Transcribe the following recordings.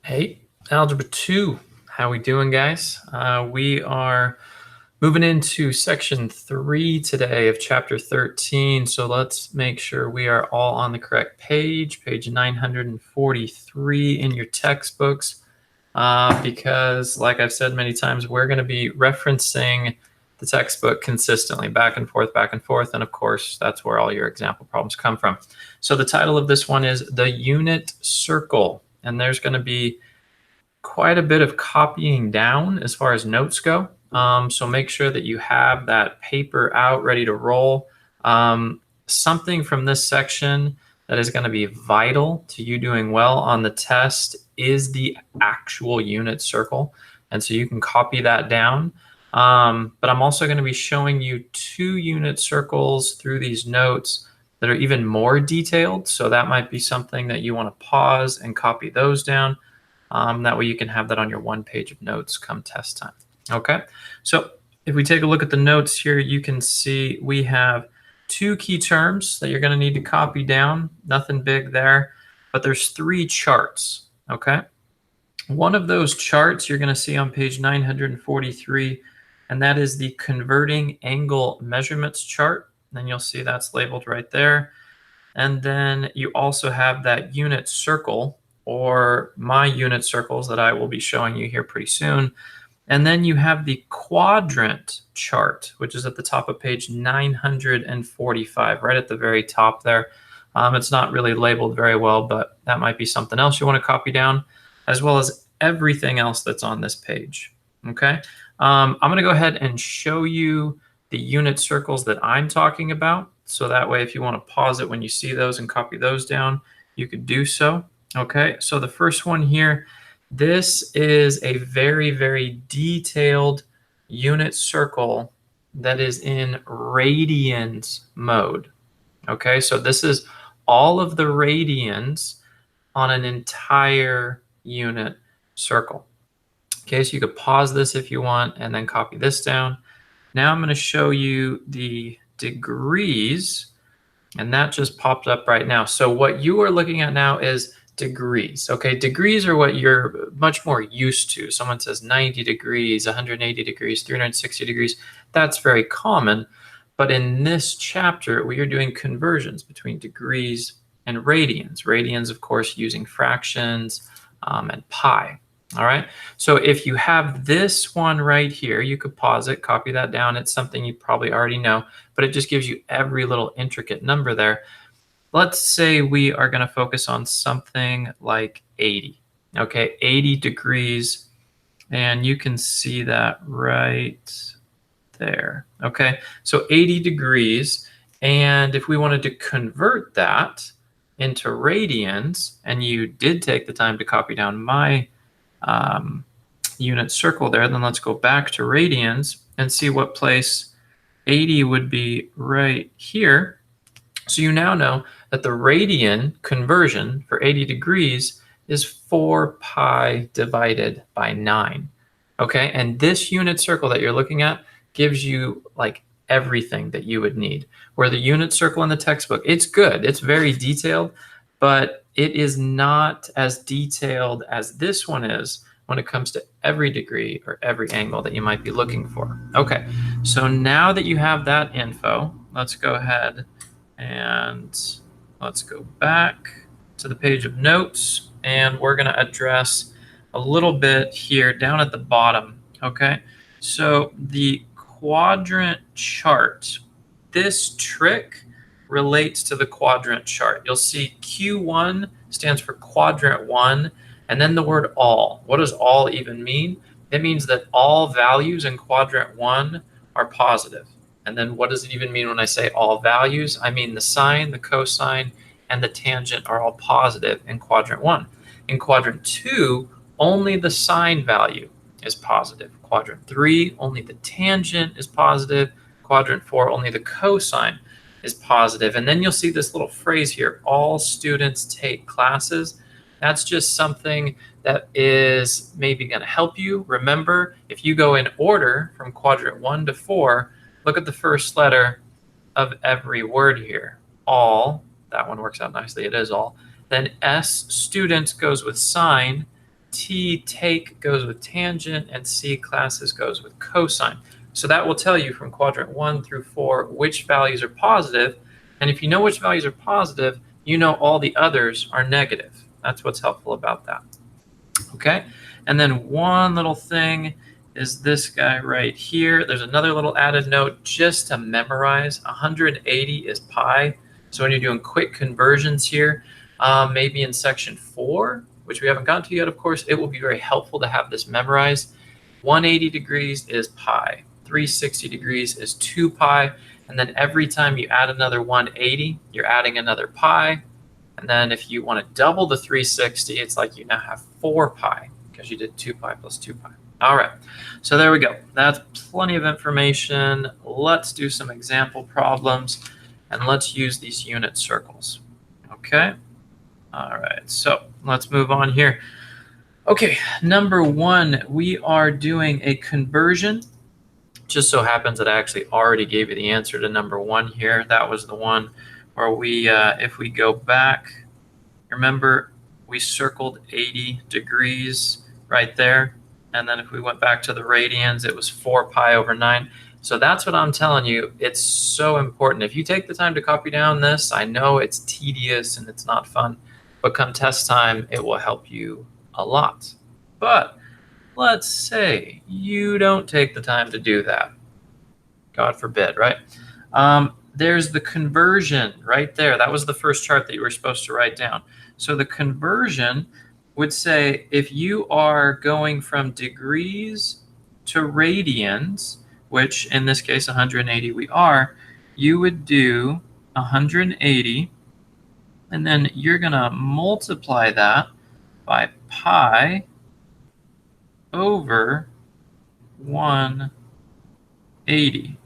Hey, Algebra 2. How we doing, guys? We are moving into section 3 today of chapter 13. So let's make sure we are all on the correct page 943 in your textbooks. Because like I've said many times, we're going to be referencing the textbook consistently, back and forth, back and forth. And of course, that's where all your example problems come from. So the title of this one is The Unit Circle. And there's going to be quite a bit of copying down as far as notes go. So make sure that you have that paper out ready to roll. Something from this section that is going to be vital to you doing well on the test is the actual unit circle. And so you can copy that down. But I'm also going to be showing you 2 unit circles through these notes that are even more detailed. So that might be something that you want to pause and copy those down. That way you can have that on your 1 page of notes come test time. Okay, so if we take a look at the notes here, you can see we have 2 key terms that you're going to need to copy down. Nothing big there, but there's 3 charts. Okay, one of those charts you're going to see on page 943, and that is the converting angle measurements chart. And you'll see that's labeled right there. And then you also have that unit circle, or my unit circles that I will be showing you here pretty soon. And then you have the quadrant chart, which is at the top of page 945, right at the very top there. It's not really labeled very well, but that might be something else you want to copy down, as well as everything else that's on this page. Okay, I'm going to go ahead and show you the unit circles that I'm talking about. So that way, if you want to pause it when you see those and copy those down, you could do so. Okay, so the first one here, this is a very, very detailed unit circle that is in radians mode. Okay, so this is all of the radians on an entire unit circle. Okay, so you could pause this if you want and then copy this down. Now I'm going to show you the degrees, and that just popped up right now. So what you are looking at now is degrees. Okay, degrees are what you're much more used to. Someone says 90 degrees, 180 degrees, 360 degrees. That's very common. But in this chapter, we are doing conversions between degrees and radians. Radians, of course, using fractions and pi. All right, so if you have this one right here, you could pause it, copy that down. It's something you probably already know, but it just gives you every little intricate number there. Let's say we are going to focus on something like 80. Okay, 80 degrees, and you can see that right there. Okay, so 80 degrees, and if we wanted to convert that into radians, and you did take the time to copy down my unit circle there, then let's go back to radians and see what place 80 would be right here. So you now know that the radian conversion for 80 degrees is 4 pi divided by 9. Okay, and this unit circle that you're looking at gives you like everything that you would need. Where the unit circle in the textbook, it's good, it's very detailed, but it is not as detailed as this one is when it comes to every degree or every angle that you might be looking for. Okay, so now that you have that info, let's go ahead and let's go back to the page of notes, and we're going to address a little bit here down at the bottom. Okay, so the quadrant chart, this trick relates to the quadrant chart. You'll see Q1 stands for quadrant 1, and then the word all. What does all even mean? It means that all values in quadrant 1 are positive. And then what does it even mean when I say all values? I mean the sine, the cosine, and the tangent are all positive in quadrant 1. In quadrant 2, only the sine value is positive. Quadrant 3, only the tangent is positive. Quadrant 4, only the cosine is positive. And then you'll see this little phrase here, all students take classes. That's just something that is maybe going to help you. Remember, if you go in order from quadrant 1 to 4, look at the first letter of every word here. All, that one works out nicely, it is all. Then S, students, goes with sine. T take goes with tangent, and C classes goes with cosine. So that will tell you from quadrant 1 through 4 which values are positive. And if you know which values are positive, you know all the others are negative. That's what's helpful about that. Okay, and then one little thing is this guy right here. There's another little added note just to memorize. 180 is pi. So when you're doing quick conversions here, maybe in section 4, which we haven't gotten to yet, of course, it will be very helpful to have this memorized. 180 degrees is pi. 360 degrees is 2 pi. And then every time you add another 180, you're adding another pi. And then if you want to double the 360, it's like you now have 4 pi because you did 2 pi plus 2 pi. All right, so there we go. That's plenty of information. Let's do some example problems, and let's use these unit circles. Okay, all right, so let's move on here. Okay, number 1, we are doing a conversion. Just so happens that I actually already gave you the answer to number 1 here. That was the one where we, if we go back, remember we circled 80 degrees right there. And then if we went back to the radians, it was 4 pi over 9. So that's what I'm telling you. It's so important. If you take the time to copy down this, I know it's tedious and it's not fun, but come test time, it will help you a lot. But let's say you don't take the time to do that. God forbid, right? There's the conversion right there. That was the first chart that you were supposed to write down. So the conversion would say if you are going from degrees to radians, which in this case 180 we are, you would do 180, and then you're going to multiply that by pi over 180.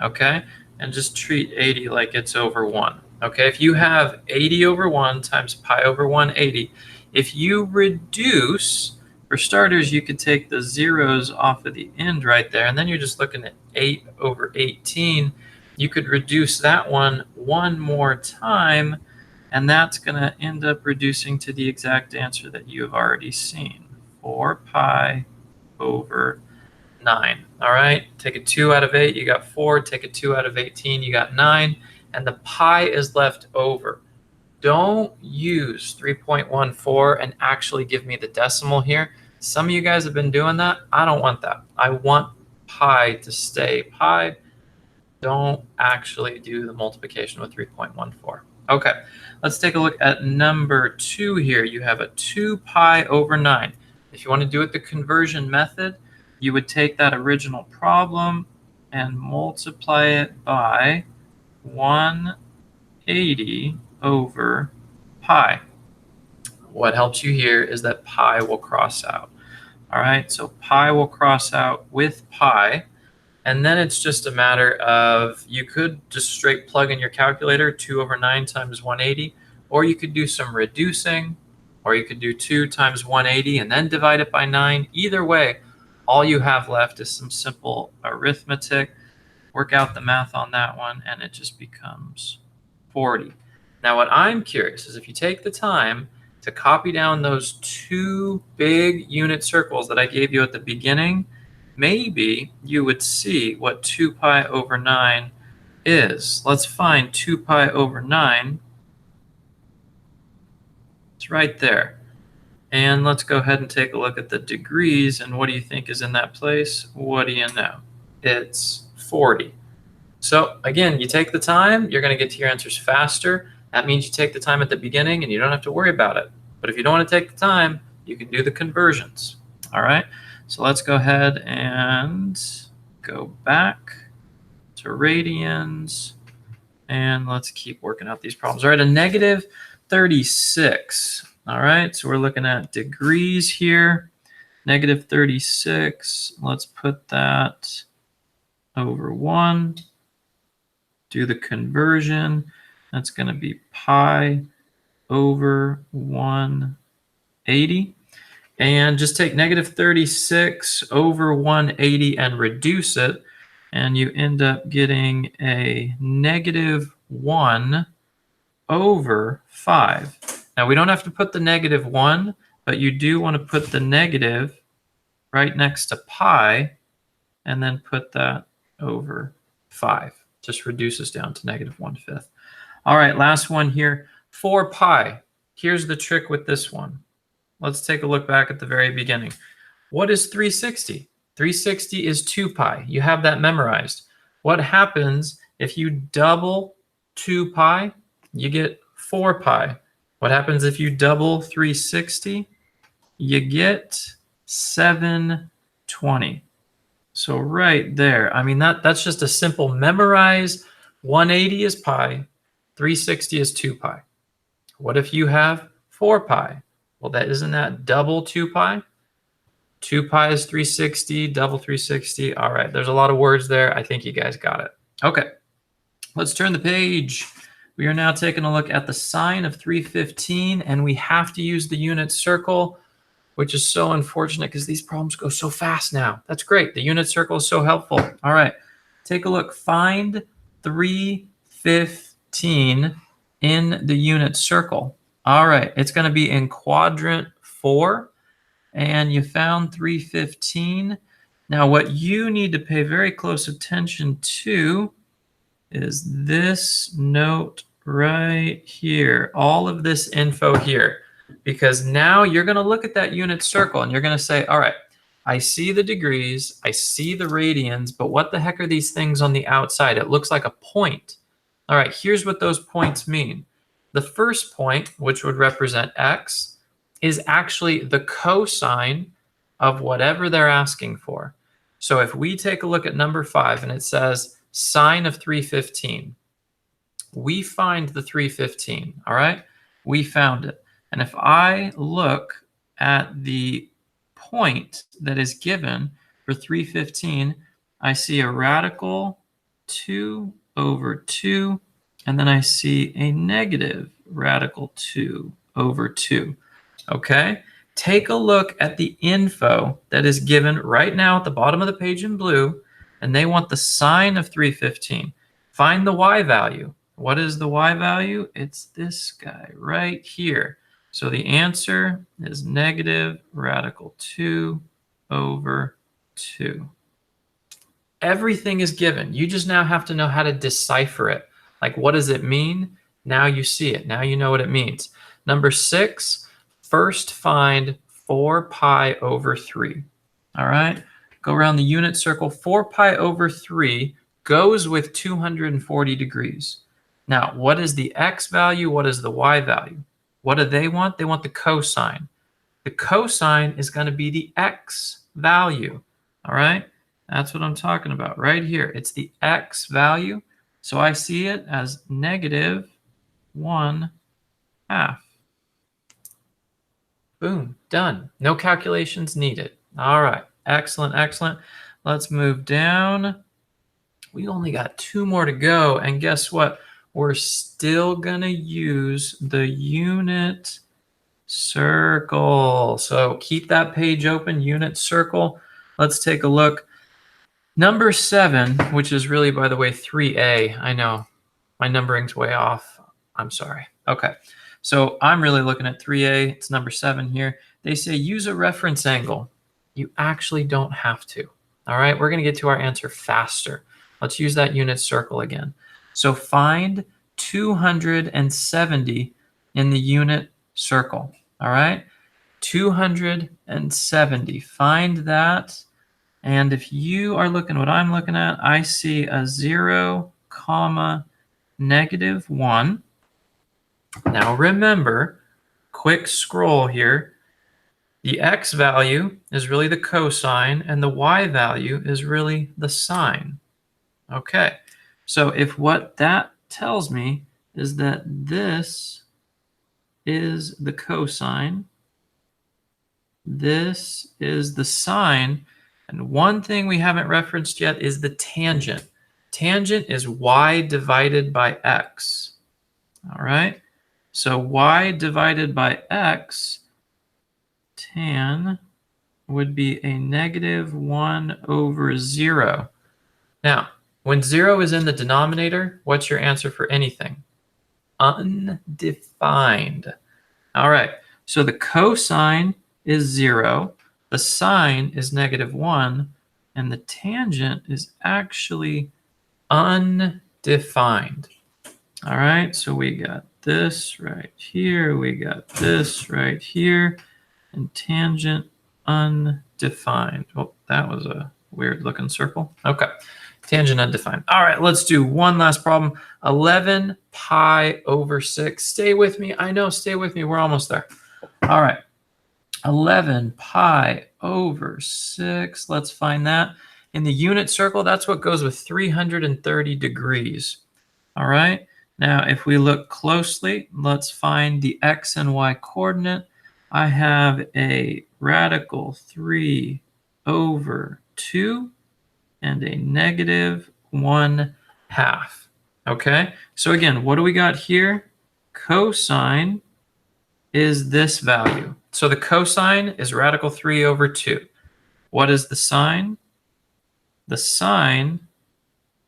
Okay, and just treat 80 like it's over 1. Okay, if you have 80 over 1 times pi over 180, if you reduce, for starters, you could take the zeros off of the end right there, and then you're just looking at 8 over 18. You could reduce that one more time, and that's going to end up reducing to the exact answer that you have already seen, 4 pi over 9. All right, take a 2 out of 8, you got 4. Take a 2 out of 18, you got 9. And the pi is left over. Don't use 3.14 and actually give me the decimal here. Some of you guys have been doing that. I don't want that. I want pi to stay pi. Don't actually do the multiplication with 3.14. Okay, let's take a look at number 2 here. You have a 2 pi over 9. If you want to do it the conversion method, you would take that original problem and multiply it by 180 over pi. What helps you here is that pi will cross out. All right, so pi will cross out with pi. And then it's just a matter of, you could just straight plug in your calculator, 2 over 9 times 180, or you could do some reducing, or you could do 2 times 180 and then divide it by 9. Either way, all you have left is some simple arithmetic. Work out the math on that one, and it just becomes 40. Now, what I'm curious is if you take the time to copy down those 2 big unit circles that I gave you at the beginning, maybe you would see what 2 pi over 9 is. Let's find 2 pi over 9. It's right there. And let's go ahead and take a look at the degrees. And what do you think is in that place? What do you know? It's 40. So again, you take the time, you're going to get to your answers faster. That means you take the time at the beginning and you don't have to worry about it. But if you don't want to take the time, you can do the conversions. All right. So let's go ahead and go back to radians. And let's keep working out these problems. All right, a negative 36. All right, so we're looking at degrees here. Negative 36. Let's put that over 1. Do the conversion. That's going to be pi over 180. And just take negative 36 over 180 and reduce it. And you end up getting a negative 1 over 5. Now, we don't have to put the negative 1 but you do want to put the negative right next to pi, and then put that over 5. Just reduces down to -1/5. All right, last one here, 4 pi. Here's the trick with this one. Let's take a look back at the very beginning. What is 360? 360 is 2 pi. You have that memorized. What happens if you double 2 pi? You get 4 pi. What happens if you double 360? You get 720. So right there, I mean, that's just a simple memorize. 180 is pi, 360 is 2 pi. What if you have 4 pi? Well, isn't that double 2 pi? 2 pi is 360, double 360. All right, there's a lot of words there. I think you guys got it. Okay, let's turn the page. We are now taking a look at the sign of 315, and we have to use the unit circle, which is so unfortunate because these problems go so fast now. That's great. The unit circle is so helpful. All right, take a look. Find 315 in the unit circle. All right, it's going to be in quadrant 4, and you found 315. Now, what you need to pay very close attention to is this note right here, all of this info here, because now you're going to look at that unit circle and you're going to say, all right, I see the degrees, I see the radians, but what the heck are these things on the outside? It looks like a point. All right, here's what those points mean. The first point, which would represent x, is actually the cosine of whatever they're asking for. So if we take a look at number 5 and it says sine of 315, we find the 315, all right? We found it. And if I look at the point that is given for 315, I see a radical 2 over 2, and then I see a negative radical 2 over 2. Okay? Take a look at the info that is given right now at the bottom of the page in blue, and they want the sine of 315. Find the y value. What is the y value? It's this guy right here. So the answer is negative radical 2 over 2. Everything is given. You just now have to know how to decipher it. Like, what does it mean? Now you see it. Now you know what it means. Number 6, first find 4 pi over 3. All right? Go around the unit circle. 4 pi over 3 goes with 240 degrees. Now, what is the x value? What is the y value? What do they want? They want the cosine. The cosine is going to be the x value. All right? That's what I'm talking about right here. It's the x value. So I see it as negative 1/2. Boom, done. No calculations needed. All right, excellent, excellent. Let's move down. We only got 2 more to go, and guess what? We're still going to use the unit circle. So keep that page open, unit circle. Let's take a look. Number 7, which is really, by the way, 3a. I know my numbering's way off. I'm sorry. Okay. So I'm really looking at 3a. It's number 7 here. They say use a reference angle. You actually don't have to. All right. We're going to get to our answer faster. Let's use that unit circle again. So find 270 in the unit circle. All right. 270. Find that. And if you are looking what I'm looking at, I see a 0, -1. Now remember, quick scroll here. The x value is really the cosine, and the y value is really the sine. Okay, so if what that tells me is that this is the cosine, this is the sine, and one thing we haven't referenced yet is the tangent. Tangent is y divided by x. All right, so y divided by x, tan, would be a -1/0. Now, when 0 is in the denominator, what's your answer for anything? Undefined. All right, So the cosine is 0, the sine is -1, and the tangent is actually undefined. All right, so we got this right here, we got this right here, and tangent undefined. Oh, that was a weird looking circle. Okay, tangent undefined. All right, let's do one last problem. 11 pi over 6. Stay with me. I know, stay with me. We're almost there. All right, 11 pi over 6. Let's find that. In the unit circle, that's what goes with 330 degrees. All right. Now, if we look closely, let's find the x and y coordinate. I have a radical 3 over 2 and a -1/2. Okay, so again, what do we got here? Cosine is this value. So the cosine is radical 3 over 2. What is the sine? The sine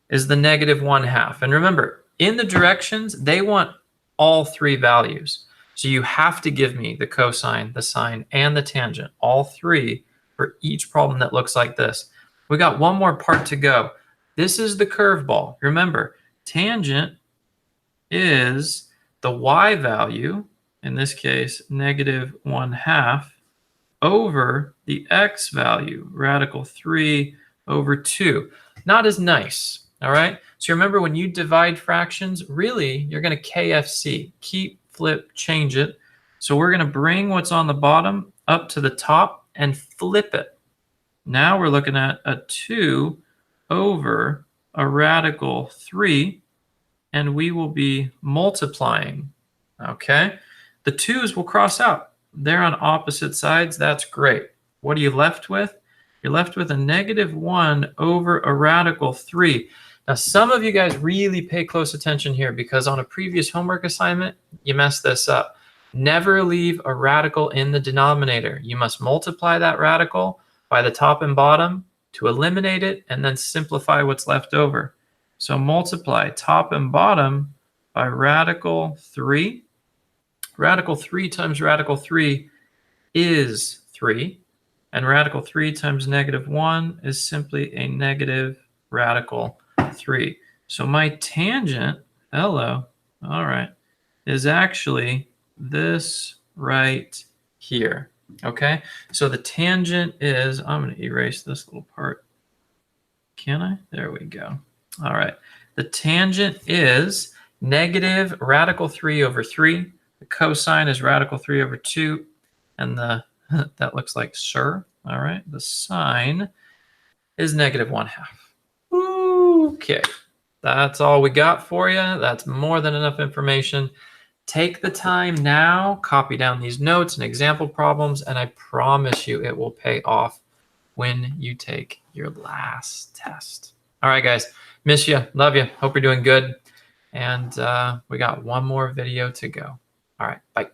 is the -1/2. And remember, in the directions, they want all three values. So you have to give me the cosine, the sine, and the tangent, all three for each problem that looks like this. We got one more part to go. This is the curveball. Remember, tangent is the y value, in this case, -1/2, over the x value, radical 3 over 2. Not as nice. All right. So remember, when you divide fractions, really, you're going to KFC, keep, flip, change it. So we're going to bring what's on the bottom up to the top and flip it. Now we're looking at a 2 over a radical 3, and we will be multiplying. Okay. The 2's will cross out. They're on opposite sides. That's great. What are you left with? You're left with a -1 over a radical 3. Now, some of you guys really pay close attention here because on a previous homework assignment, you messed this up. Never leave a radical in the denominator. You must multiply that radical by the top and bottom to eliminate it and then simplify what's left over. So multiply top and bottom by radical 3. Radical 3 times radical 3 is 3. And radical 3 times -1 is simply a negative radical 3. So my tangent, hello, all right, is actually this right here. Okay, so the tangent is, I'm going to erase this little part. Can I? There we go. All right, the tangent is negative radical 3 over 3. The cosine is radical 3 over 2. And the that looks like sir. All right, the sine is -1/2. Okay, that's all we got for you. That's more than enough information. Take the time now, copy down these notes and example problems, and I promise you it will pay off when you take your last test. All right, guys, miss you, love you, hope you're doing good. And we got one more video to go. All right, bye.